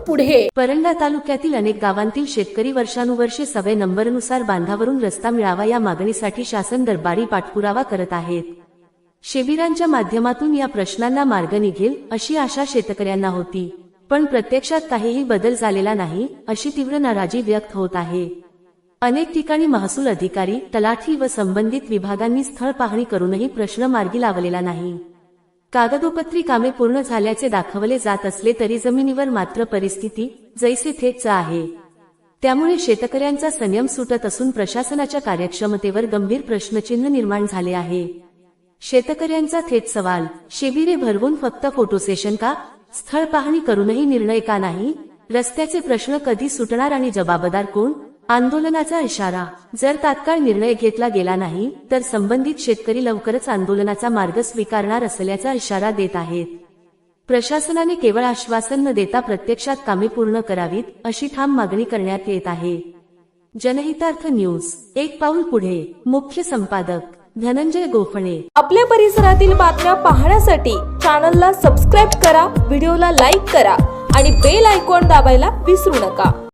पुढे। परंडा तालुक्यातील अनेक गावांतील शेतकरी वर्षानुवर्षे 7 नंबरनुसार बांधावरून रस्ता मिळावा या मागणीसाठी शासन दरबारी पाठपुरावा करत आहेत। शिबिरांच्या माध्यमातून या प्रश्नांना मार्ग निघेल अशी आशा शेतकऱ्यांना होती, पण प्रत्यक्षात काहीही बदल झालेला नाही अशी तीव्र नाराजी व्यक्त होत आहे। अनेक ठिकाणी महसूल अधिकारी, तलाठी व संबंधित विभागांनी स्थळ पाहणी करूनही प्रश्न मार्गी लावलेला नाही। कागदोपत्री कामे पूर्ण झाल्याचे दाखवले जात असले तरी जमिनीवर मात्र परिस्थिती जैसे थेच आहे। त्यामुळे शेतकऱ्यांचा संयम सुटत असून प्रशासनाच्या कार्यक्षमतेवर गंभीर प्रश्नचिन्ह निर्माण झाले आहे। शेतकऱ्यांचा थेट सवाल, शिबिरे भरवून फक्त फोटो सेशन का? स्थळ पाहणी करूनही निर्णय का नाही? रस्त्याचे प्रश्न कधी सुटणार आणि जबाबदार कोण? आंदोलनाचा इशारा, जर तात्काळ निर्णय घेतला गेला नाही तर संबंधित शेतकरी लवकरच आंदोलनाचा मार्ग स्वीकारणार असल्याचा इशारा देत आहेत। प्रशासनाने केवळ आश्वासन न देता प्रत्यक्षात कामे पूर्ण करावीत अशी ठाम मागणी करण्यात येत आहे। जनहितार्थ न्यूज, एक पाऊल पुढे। मुख्य संपादक धनंजय गोफणे। आपल्या परिसरातील बातम्या पाहण्यासाठी चॅनलला सबस्क्राईब करा, व्हिडिओला लाईक करा आणि बेल आयकॉन दाबायला विसरू नका।